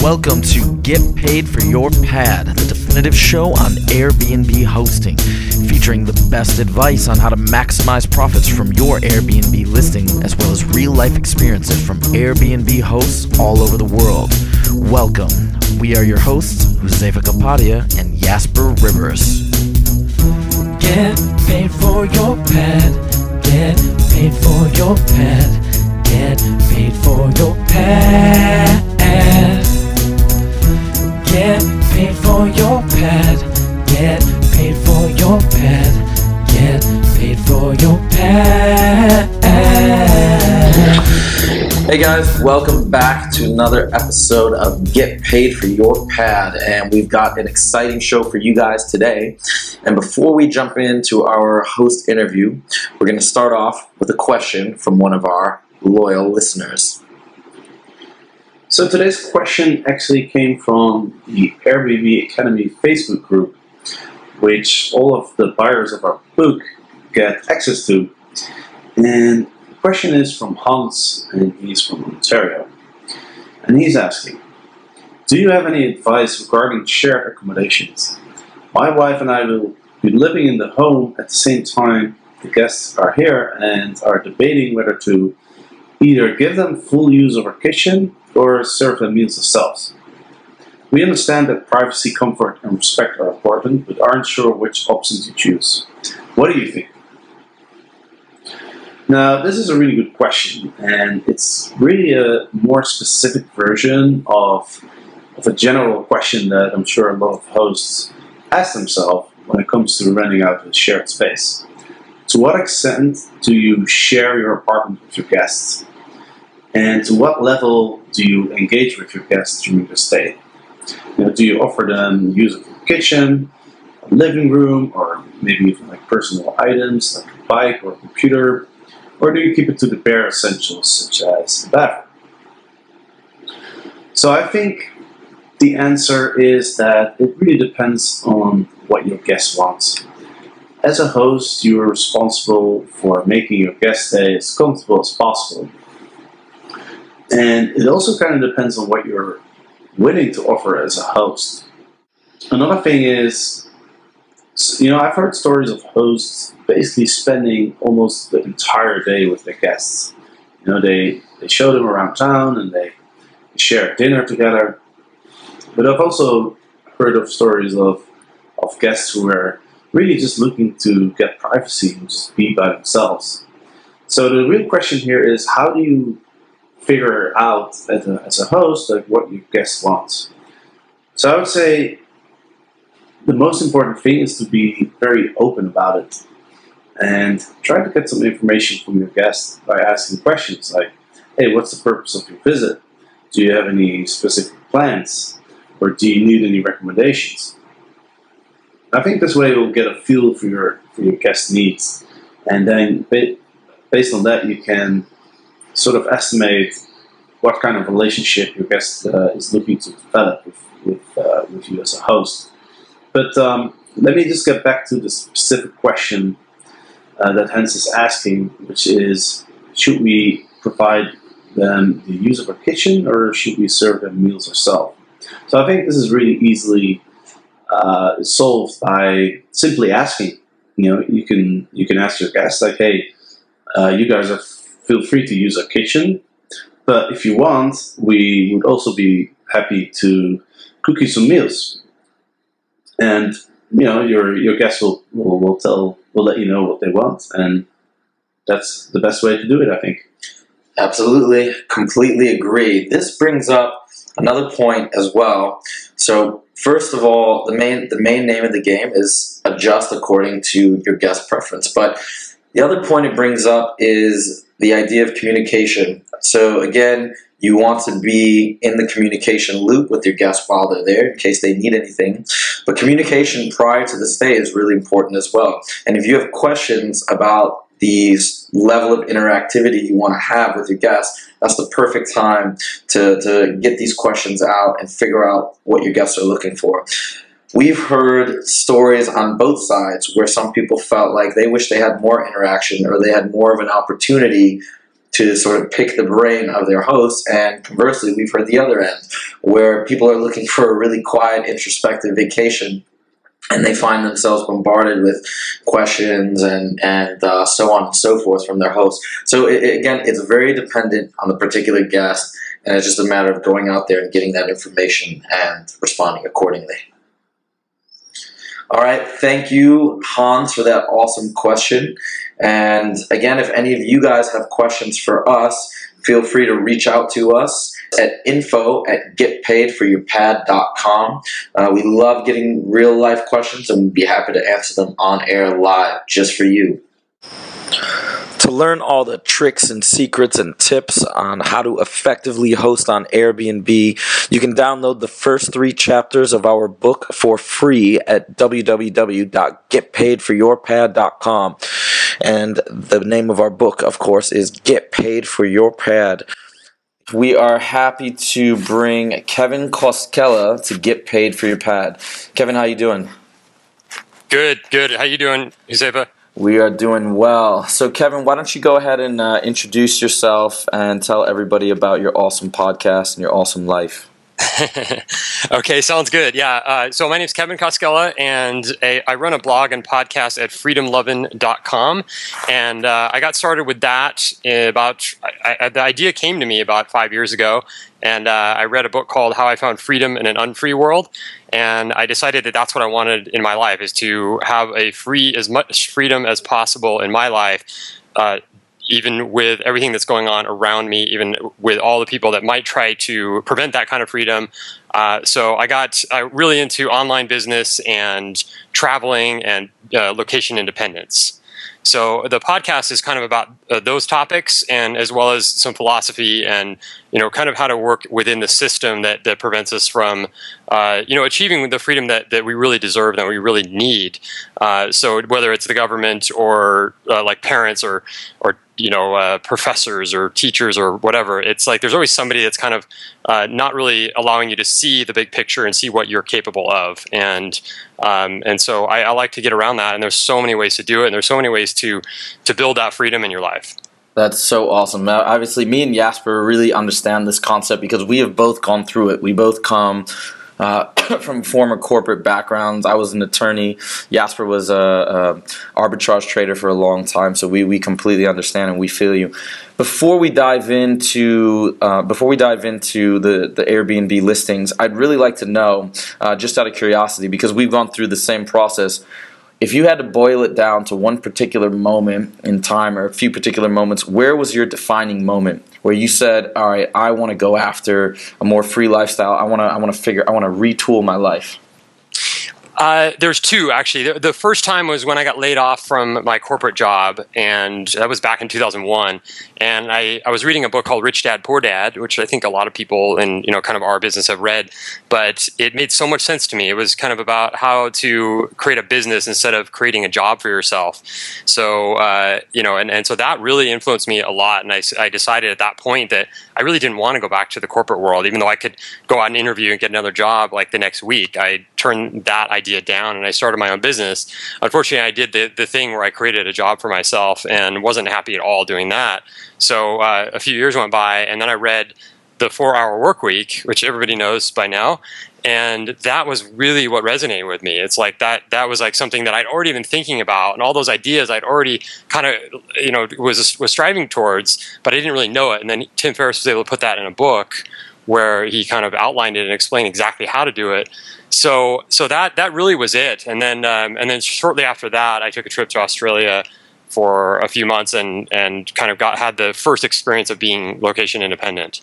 Welcome to Get Paid for Your Pad, the definitive show on Airbnb hosting, featuring the best advice on how to maximize profits from your Airbnb listing, as well as real-life experiences from Airbnb hosts all over the world. Welcome. We are your hosts, Josefa Kapadia and Jasper Rivers. Get paid for your pad. Get paid for your pad. Get paid for your pad. Get paid for your pad. Get paid for your pad. Get paid for your pad. Hey guys, welcome back to another episode of Get Paid for Your Pad, and we've got an exciting show for you guys today. And before we jump into our host interview, we're going to start off with a question from one of our loyal listeners. So today's question actually came from the Airbnb Academy Facebook group, which all of the buyers of our book get access to. And the question is from Hans, and he's from Ontario. And he's asking, do you have any advice regarding shared accommodations? My wife and I will be living in the home at the same time the guests are here and are debating whether to either give them full use of our kitchen or serve them meals themselves. We understand that privacy, comfort, and respect are important, but aren't sure which option to choose. What do you think? Now, this is a really good question, and it's really a more specific version of a general question that I'm sure a lot of hosts ask themselves when it comes to renting out a shared space. To what extent do you share your apartment with your guests? And to what level do you engage with your guests during the stay? Do you offer them use of your kitchen, a living room, or maybe even like personal items like a bike or a computer? Or do you keep it to the bare essentials such as the bathroom? So I think the answer is that it really depends on what your guest wants. As a host, you are responsible for making your guest stay as comfortable as possible. And it also kind of depends on what you're willing to offer as a host. Another thing is, I've heard stories of hosts basically spending almost the entire day with their guests. They show them around town and they share dinner together. But I've also heard of stories of guests who are really just looking to get privacy and just be by themselves. So the real question here is, how do you figure out as a host like what your guest wants? So I would say the most important thing is to be very open about it and try to get some information from your guests by asking questions like, hey, what's the purpose of your visit? Do you have any specific plans? Or do you need any recommendations? I think this way you'll get a feel for your guest needs, and then based on that you can sort of estimate what kind of relationship your guest is looking to develop with you as a host. But let me just get back to the specific question that Hans is asking, which is, should we provide them the use of our kitchen or should we serve them meals ourselves? So I think this is really easily solved by simply asking. You can ask your guests like, hey, you guys feel free to use our kitchen, but if you want, we would also be happy to cook you some meals. And your guests will let you know what they want, and that's the best way to do it, I think. Absolutely, completely agree. This brings up another point as well. So first of all, the main name of the game is adjust according to your guest preference. But the other point it brings up is the idea of communication. So again, you want to be in the communication loop with your guests while they're there in case they need anything. But communication prior to the stay is really important as well. And if you have questions about these level of interactivity you want to have with your guests, that's the perfect time to get these questions out and figure out what your guests are looking for. We've heard stories on both sides where some people felt like they wish they had more interaction or they had more of an opportunity to sort of pick the brain of their hosts, and conversely, we've heard the other end, where people are looking for a really quiet, introspective vacation, and they find themselves bombarded with questions and so on and so forth from their hosts. So again, it's very dependent on the particular guest, and it's just a matter of going out there and getting that information and responding accordingly. All right, thank you, Hans, for that awesome question. And again, if any of you guys have questions for us, feel free to reach out to us at info@getpaidforyourpad.com. We love getting real-life questions, and we'd be happy to answer them on air live just for you. To learn all the tricks and secrets and tips on how to effectively host on Airbnb, you can download the first 3 chapters of our book for free at www.getpaidforyourpad.com. And the name of our book, of course, is Get Paid for Your Pad. We are happy to bring Kevin Koskella to Get Paid for Your Pad. Kevin, how you doing? Good. How you doing, Josefa? We are doing well. So, Kevin, why don't you go ahead and introduce yourself and tell everybody about your awesome podcast and your awesome life. Okay, sounds good. Yeah, so my name is Kevin Koskella, and I run a blog and podcast at freedomlovin.com, and I got started with that the idea came to me about 5 years ago, and I read a book called How I Found Freedom in an Unfree World, and I decided that that's what I wanted in my life, is to have as much freedom as possible in my life, even with everything that's going on around me, even with all the people that might try to prevent that kind of freedom. So I got really into online business and traveling and location independence. So the podcast is kind of about those topics, and as well as some philosophy and, kind of how to work within the system that prevents us from, achieving the freedom that we really deserve and that we really need. So whether it's the government or like parents or professors or teachers or whatever, it's like there's always somebody that's kind of not really allowing you to see the big picture and see what you're capable of. And so I like to get around that, and there's so many ways to do it, and there's so many ways to build that freedom in your life. That's so awesome. Now, obviously, me and Jasper really understand this concept because we have both gone through it. We both come from former corporate backgrounds. I was an attorney. Jasper was a arbitrage trader for a long time, so we completely understand and we feel you. Before we dive into the Airbnb listings, I'd really like to know, just out of curiosity, because we've gone through the same process. If you had to boil it down to one particular moment in time or a few particular moments, where was your defining moment where you said, all right, I want to go after a more free lifestyle. I want to retool my life? There's 2, actually. The first time was when I got laid off from my corporate job, and that was back in 2001. And I was reading a book called Rich Dad, Poor Dad, which I think a lot of people in kind of our business have read. But it made so much sense to me. It was kind of about how to create a business instead of creating a job for yourself. So and so that really influenced me a lot. And I decided at that point that I really didn't want to go back to the corporate world, even though I could go out and interview and get another job like the next week. I turned that idea down and I started my own business. Unfortunately, I did the thing where I created a job for myself and wasn't happy at all doing that. So a few years went by, and then I read The 4-Hour Workweek, which everybody knows by now, and that was really what resonated with me. It's like that was like something that I'd already been thinking about, and all those ideas I'd already kind of was striving towards, but I didn't really know it. And then Tim Ferriss was able to put that in a book where he kind of outlined it and explained exactly how to do it. So that really was it. And then shortly after that, I took a trip to Australia for a few months and kind of had the first experience of being location independent.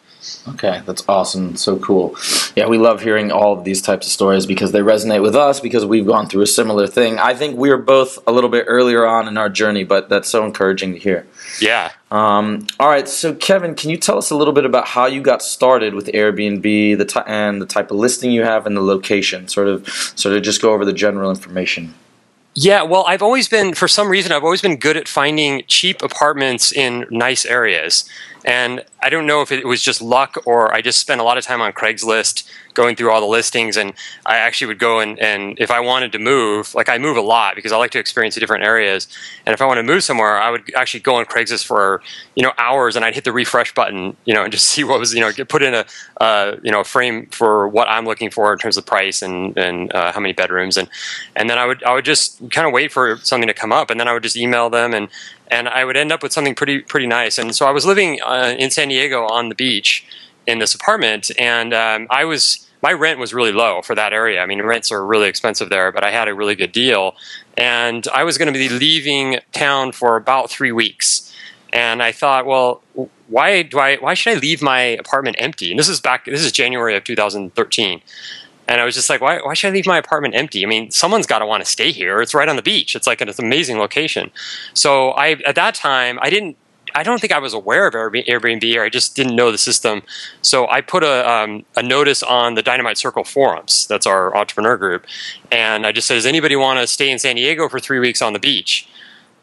Okay, that's awesome. So cool. Yeah, we love hearing all of these types of stories because they resonate with us because we've gone through a similar thing. I think we were both a little bit earlier on in our journey, but that's so encouraging to hear. Yeah. All right, so Kevin, can you tell us a little bit about how you got started with Airbnb, and the type of listing you have and the location? Sort of just go over the general information. Yeah, well, for some reason, I've always been good at finding cheap apartments in nice areas. And I don't know if it was just luck or I just spent a lot of time on Craigslist going through all the listings. And I actually would go and if I wanted to move, like I move a lot because I like to experience the different areas. And if I want to move somewhere, I would actually go on Craigslist for, hours, and I'd hit the refresh button, and just see what was, put in a frame for what I'm looking for in terms of price and how many bedrooms. And then I would just kind of wait for something to come up, and then I would just email them, and I would end up with something pretty nice. And so I was living in San Diego on the beach in this apartment, and my rent was really low for that area. I mean, rents are really expensive there, but I had a really good deal, and I was going to be leaving town for about 3 weeks. And I thought, well, why should I leave my apartment empty? And this is January of 2013. And I was just like, why should I leave my apartment empty? I mean, someone's got to want to stay here. It's right on the beach. It's like an amazing location. So at that time, I don't think I was aware of Airbnb, or I just didn't know the system. So I put a notice on the Dynamite Circle forums. That's our entrepreneur group. And I just said, does anybody want to stay in San Diego for 3 weeks on the beach?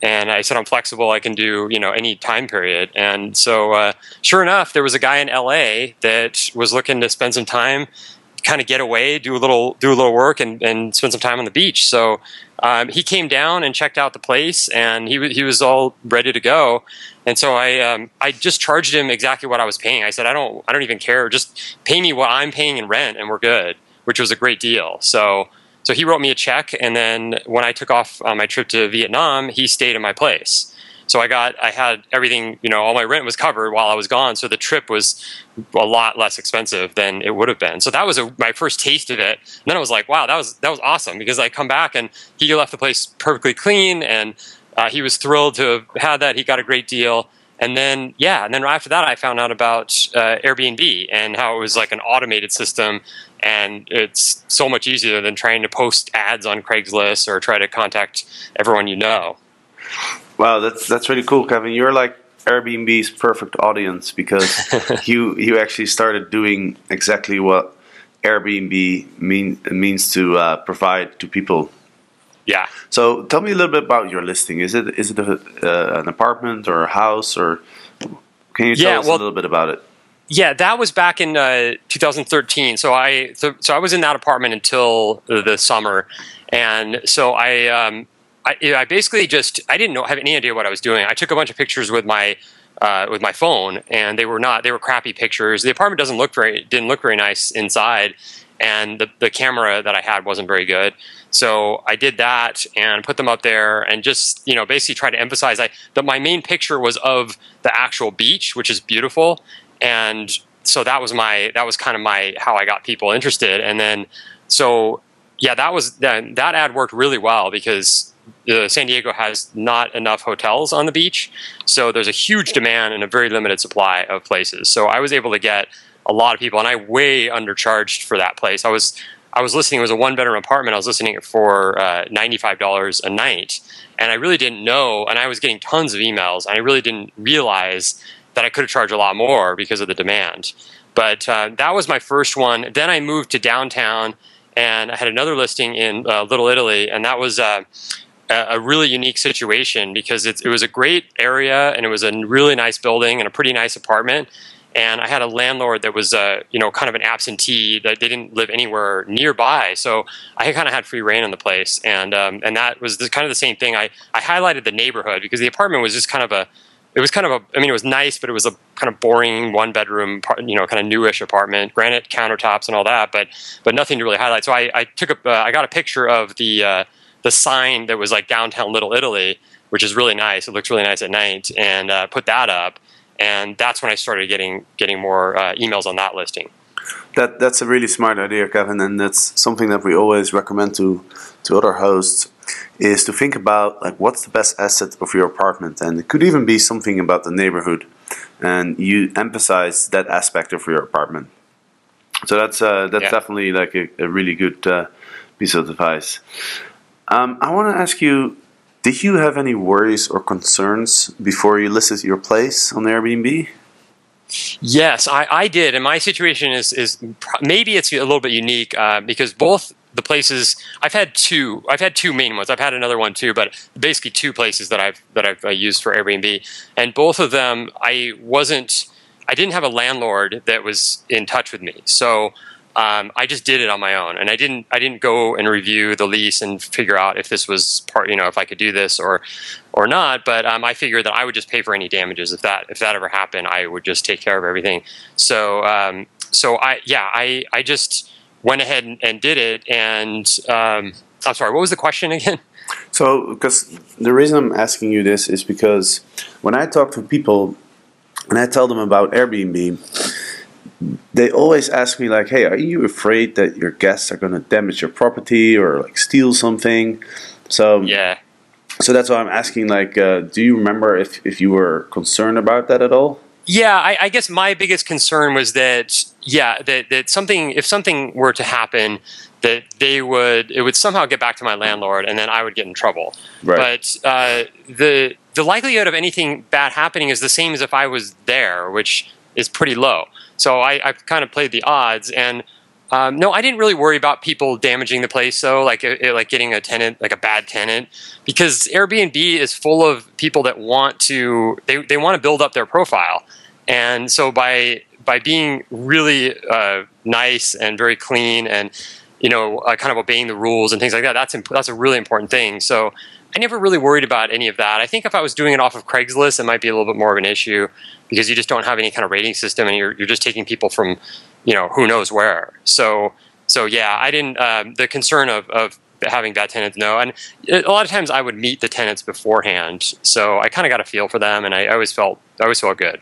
And I said, I'm flexible. I can do, any time period. And so sure enough, there was a guy in LA that was looking to spend some time, kind of get away, do a little work, and spend some time on the beach. So he came down and checked out the place, and he was all ready to go. And so I just charged him exactly what I was paying. I said, I don't even care. Just pay me what I'm paying in rent, and we're good, which was a great deal. So he wrote me a check, and then when I took off on my trip to Vietnam, he stayed in my place. So I had everything, all my rent was covered while I was gone. So the trip was a lot less expensive than it would have been. So that was my first taste of it. And then I was like, wow, that was awesome, because I come back and he left the place perfectly clean, and he was thrilled to have had that. He got a great deal. And then after that, I found out about Airbnb and how it was like an automated system, and it's so much easier than trying to post ads on Craigslist or try to contact everyone you know. Wow, that's really cool, Kevin. You're like Airbnb's perfect audience, because you actually started doing exactly what Airbnb means to provide to people. Yeah. So tell me a little bit about your listing. Is it an apartment or a house, or can you tell us a little bit about it? Yeah, that was back in 2013. So I was in that apartment until the summer, and so I basically I didn't have any idea what I was doing. I took a bunch of pictures with my phone, and they were crappy pictures. The apartment didn't look very nice inside, and the camera that I had wasn't very good. So I did that and put them up there, and just basically try to emphasize that my main picture was of the actual beach, which is beautiful, and so that was kind of how I got people interested. And then that ad worked really well, because San Diego has not enough hotels on the beach, so there's a huge demand and a very limited supply of places. So I was able to get a lot of people, and I way undercharged for that place. I was listing, it was a 1-bedroom apartment. I was listing it for $95 a night, and I really didn't know, and I was getting tons of emails, and I really didn't realize that I could have charged a lot more because of the demand. But that was my first one. Then I moved to downtown, and I had another listing in Little Italy, and that was a really unique situation, because it was a great area, and it was a really nice building and a pretty nice apartment. And I had a landlord that was, kind of an absentee, that they didn't live anywhere nearby. So I kind of had free reign on the place, and that was kind of the same thing. I highlighted the neighborhood, because the apartment was just kind of it was nice, but it was a kind of boring 1-bedroom, kind of newish apartment, granite countertops and all that, but nothing to really highlight. So I got a picture of the sign that was like downtown Little Italy, which is really nice. It looks really nice at night, and put that up. And that's when I started getting more emails on that listing. That's a really smart idea, Kevin, and that's something that we always recommend to other hosts, is to think about like what's the best asset of your apartment, and it could even be something about the neighborhood, and you emphasize that aspect of your apartment. So that's definitely like a really good piece of advice. I want to ask you, did you have any worries or concerns before you listed your place on Airbnb? Yes, I did, and my situation is maybe it's a little bit unique, because both the places I've had two main ones. I've had another one too, but basically two places that I've used for Airbnb, and both of them I didn't have a landlord that was in touch with me, so I just did it on my own, and I didn't go and review the lease and figure out if this was if I could do this or not. But I figured that I would just pay for any damages if that ever happened. I would just take care of everything. So I just went ahead and did it. And I'm sorry, what was the question again? So, because the reason I'm asking you this is because when I talk to people and I tell them about Airbnb, they always ask me like, hey, are you afraid that your guests are going to damage your property or like steal something? So yeah. So that's why I'm asking, like, do you remember if you were concerned about that at all? Yeah, I guess my biggest concern was that, that something, if something were to happen, that it would somehow get back to my landlord, and then I would get in trouble. Right. But the likelihood of anything bad happening is the same as if I was there, which is pretty low. So I kind of played the odds, and no, I didn't really worry about people damaging the place, though, like getting a tenant, like a bad tenant, because Airbnb is full of people that want to they want to build up their profile, and so by being really nice and very clean and kind of obeying the rules and things like that, that's a really important thing. So I never really worried about any of that. I think if I was doing it off of Craigslist, it might be a little bit more of an issue because you just don't have any kind of rating system, and you're just taking people from who knows where. So yeah, I didn't. The concern of having bad tenants, no. And a lot of times I would meet the tenants beforehand, so I kind of got a feel for them, and I always felt good.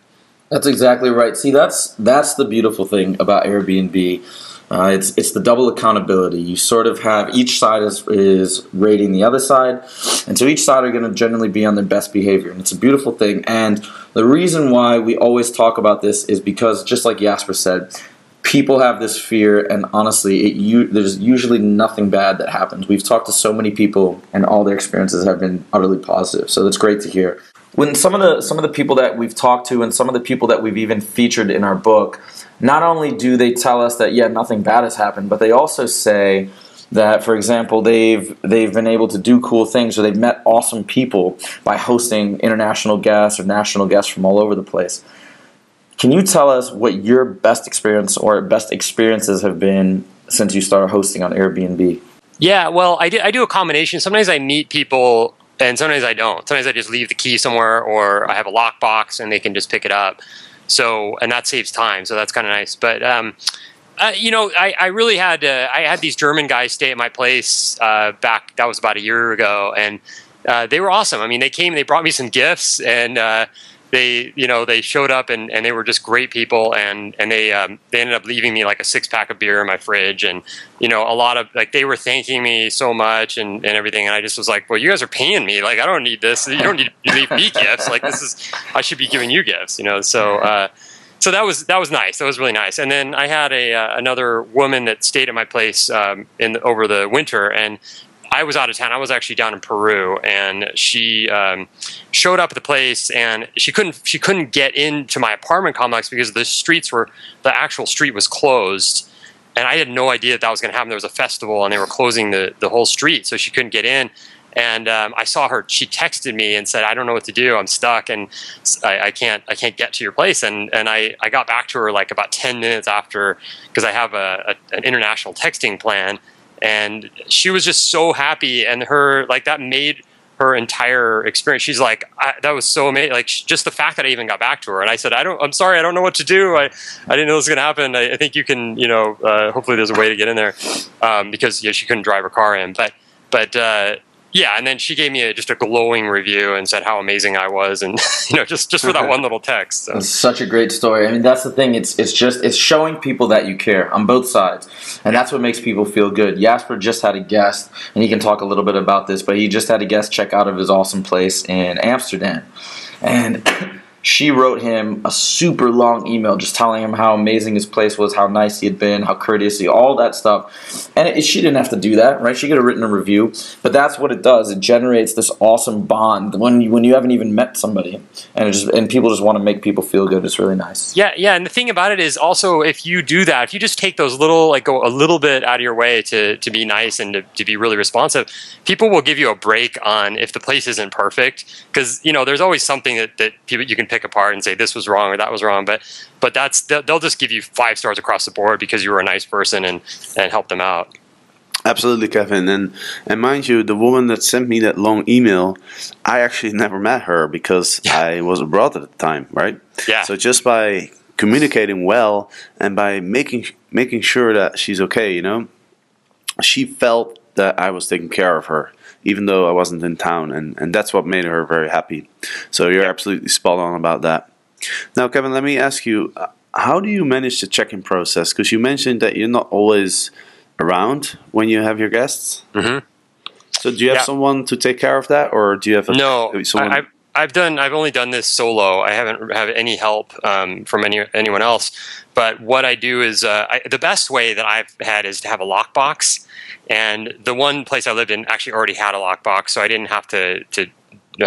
That's exactly right. See, that's the beautiful thing about Airbnb. It's the double accountability. You sort of have each side is rating the other side, and so each side are going to generally be on their best behavior, and it's a beautiful thing. And the reason why we always talk about this is because, just like Jasper said, people have this fear, and honestly, there's usually nothing bad that happens. We've talked to so many people, and all their experiences have been utterly positive. So that's great to hear. When some of the people that we've talked to, and some of the people that we've even featured in our book, not only do they tell us that nothing bad has happened, but they also say that, for example, they've been able to do cool things, or they've met awesome people by hosting international guests or national guests from all over the place. Can you tell us what your best experience or best experiences have been since you started hosting on Airbnb? Yeah, well, I do a combination. Sometimes I meet people, and sometimes I don't. Sometimes I just leave the key somewhere, or I have a lockbox and they can just pick it up. So, and that saves time. So that's kind of nice. But I really had I had these German guys stay at my place back. That was about a year ago, and they were awesome. I mean, they came, they brought me some gifts, and they showed up, and they were just great people, and they ended up leaving me like a 6-pack of beer in my fridge, and a lot of, like, they were thanking me so much and everything, and I just was like, well, you guys are paying me, like, I don't need this, you don't need to leave me gifts, like, I should be giving you gifts, so that was nice. That was really nice. And then I had another woman that stayed at my place over the winter, and I was out of town. I was actually down in Peru, and she showed up at the place, and she couldn't get into my apartment complex because the actual street was closed, and I had no idea that was going to happen. There was a festival, and they were closing the whole street, so she couldn't get in. And I saw her. She texted me and said, "I don't know what to do. I'm stuck, and I can't get to your place." And I got back to her like about 10 minutes after, because I have an international texting plan. And she was just so happy, and that made her entire experience. She's like, that was so amazing. Like, just the fact that I even got back to her, and I said, I'm sorry, I don't know what to do. I didn't know this was going to happen. I think you can, hopefully there's a way to get in there, because she couldn't drive her car in. But yeah, and then she gave me just a glowing review and said how amazing I was, and just for that one little text. So. It's such a great story. I mean, that's the thing. It's showing people that you care on both sides, and that's what makes people feel good. Jasper just had a guest, and he can talk a little bit about this, but he just had a guest check out of his awesome place in Amsterdam, and she wrote him a super long email just telling him how amazing his place was, how nice he had been, how courteous, all that stuff. And she didn't have to do that, right? She could have written a review, but that's what it does. It generates this awesome bond when you haven't even met somebody, and people just want to make people feel good. It's really nice. Yeah, and the thing about it is also, if you do that, if you just take those little, go a little bit out of your way to be nice and to be really responsive, people will give you a break on if the place isn't perfect, because there's always something that people you can pick apart and say this was wrong or that was wrong, but they'll just give you 5 stars across the board because you were a nice person and help them out. Absolutely, Kevin. And mind you, the woman that sent me that long email, I actually never met her because I was abroad at the time, right? Yeah. So just by communicating well and by making sure that she's okay, she felt that I was taking care of her, even though I wasn't in town, and that's what made her very happy. So you're absolutely spot on about that. Now, Kevin, let me ask you, how do you manage the check-in process? Because you mentioned that you're not always around when you have your guests. Mm-hmm. So do you have someone to take care of that, or do you have someone? I've only done this solo. I haven't had any help from anyone else. But what I do is the best way that I've had is to have a lockbox. And the one place I lived in actually already had a lockbox, so I didn't have to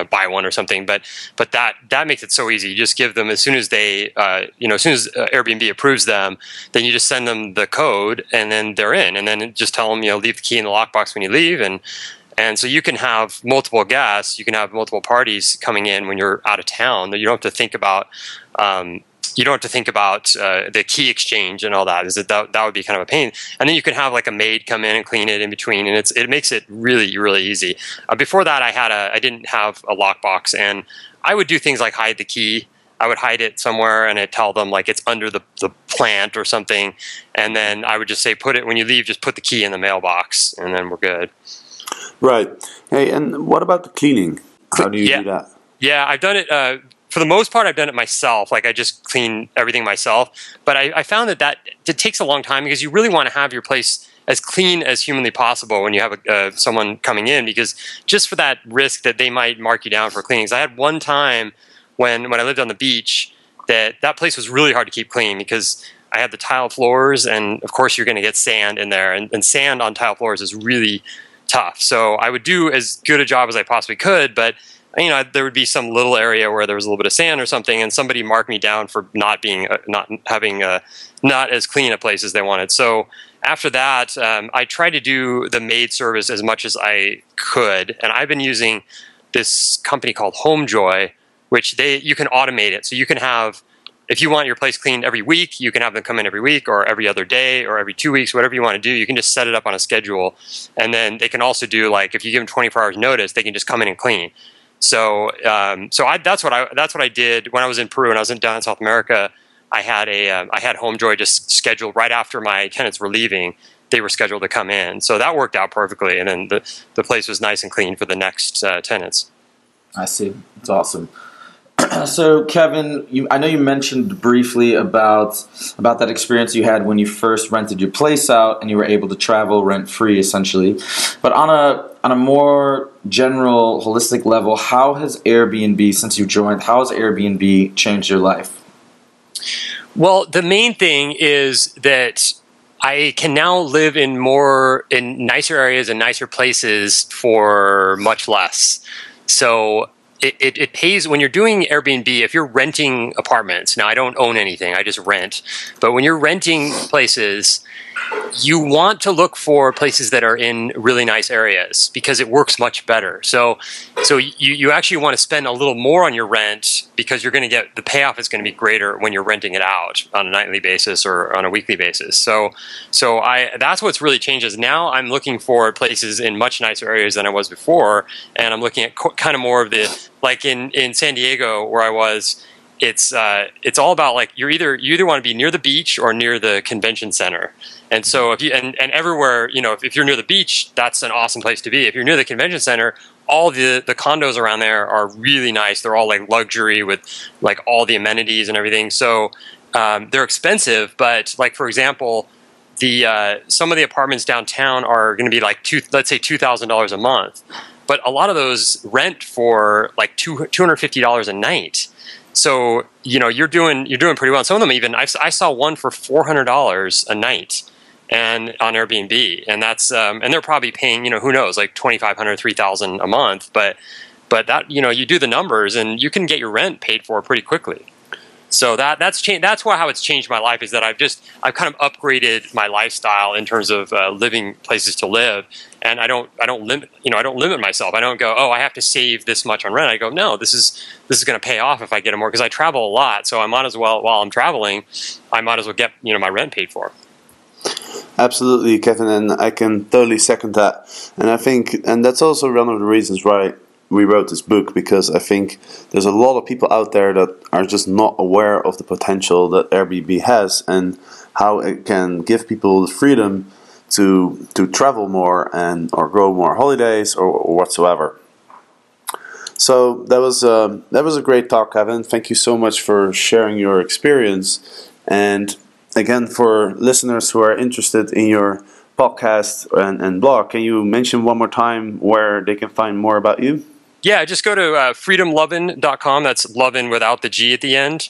buy one or something. But that makes it so easy. You just give them as soon as they as soon as Airbnb approves them, then you just send them the code, and then they're in. And then just tell them leave the key in the lockbox when you leave, and so you can have multiple guests, you can have multiple parties coming in when you're out of town. You don't have to think about the key exchange and all that. That would be kind of a pain. And then you can have a maid come in and clean it in between, and it makes it really, really easy. Before that, I didn't have a lockbox, and I would do things like hide the key. I would hide it somewhere, and I'd tell them it's under the plant or something, and then I would just say, when you leave, just put the key in the mailbox, and then we're good. Right. Hey, and what about the cleaning? How do you do that? Yeah, I've done it. For the most part, I've done it myself. I just clean everything myself. But I found that it takes a long time because you really want to have your place as clean as humanly possible when you have someone coming in, because just for that risk that they might mark you down for cleanings. I had one time when I lived on the beach that place was really hard to keep clean because I had the tile floors, and of course you're going to get sand in there, and sand on tile floors is really tough. So I would do as good a job as I possibly could, but there would be some little area where there was a little bit of sand or something, and somebody marked me down for not having not as clean a place as they wanted. So after that, I tried to do the maid service as much as I could, and I've been using this company called HomeJoy, which you can automate it. So you can have, if you want your place cleaned every week, you can have them come in every week or every other day or every 2 weeks, whatever you want to do. You can just set it up on a schedule, and then they can also do if you give them 24 hours notice, they can just come in and clean. So that's what I did when I was in Peru and I was down in South America. I had HomeJoy just scheduled right after my tenants were leaving. They were scheduled to come in, so that worked out perfectly. And then the place was nice and clean for the next tenants. I see. It's awesome. So, Kevin, I know you mentioned briefly about that experience you had when you first rented your place out and you were able to travel rent-free, essentially. But on a more general, holistic level, how has Airbnb, since you joined, how has Airbnb changed your life? Well, the main thing is that I can now live in nicer areas and nicer places for much less. So it pays when you're doing Airbnb. If you're renting apartments, now I don't own anything, I just rent. But when you're renting places, you want to look for places that are in really nice areas because it works much better. So you actually want to spend a little more on your rent because you're going to get the payoff is going to be greater when you're renting it out on a nightly basis or on a weekly basis. So that's what's really changed. Is now I'm looking for places in much nicer areas than I was before, and I'm looking at kind of more of the in San Diego where I was. It's all about you either want to be near the beach or near the convention center. And so if you and everywhere, if you're near the beach, that's an awesome place to be. If you're near the convention center, all the condos around there are really nice. They're all luxury with all the amenities and everything. So they're expensive, but for example, some of the apartments downtown are going to be let's say $2,000 a month, but a lot of those rent for $250 a night. So you're doing pretty well. And some of them even I saw one for $400 a night, and on Airbnb, and that's and they're probably paying who knows, like $2,500, $3,000 a month, but that you do the numbers and you can get your rent paid for pretty quickly. So that's changed. That's how it's changed my life, is that I've kind of upgraded my lifestyle in terms of living places to live, and I don't limit myself. I don't go, oh, I have to save this much on rent. I go, no, this is going to pay off if I get it more, because I travel a lot, so I might as well, while I'm traveling, I might as well get my rent paid for. Absolutely, Kevin, and I can totally second that. And I think, and that's also one of the reasons why we wrote this book, because I think there's a lot of people out there that are just not aware of the potential that Airbnb has and how it can give people the freedom to travel more or go more holidays or whatsoever. So that was a great talk, Kevin. Thank you so much for sharing your experience. And again, for listeners who are interested in your podcast and blog, can you mention one more time where they can find more about you? Yeah, just go to freedomlovin.com. That's lovin without the G at the end,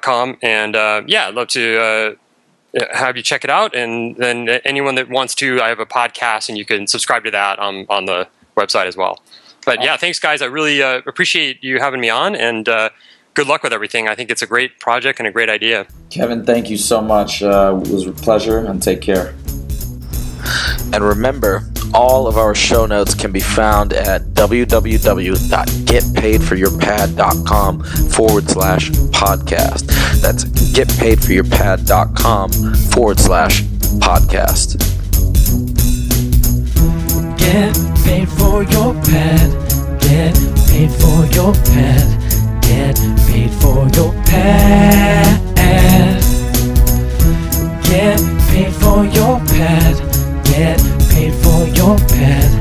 .com. And I'd love to have you check it out. And then anyone that wants to, I have a podcast, and you can subscribe to that on the website as well. But yeah, thanks, guys. I really appreciate you having me on, and good luck with everything. I think it's a great project and a great idea. Kevin, thank you so much. It was a pleasure, and take care. And remember, all of our show notes can be found at www.getpaidforyourpad.com/podcast. That's getpaidforyourpad.com/podcast. Get paid for your pad. Get paid for your pad. Get paid for your pad. Get paid for your pad. Get paid for your pad.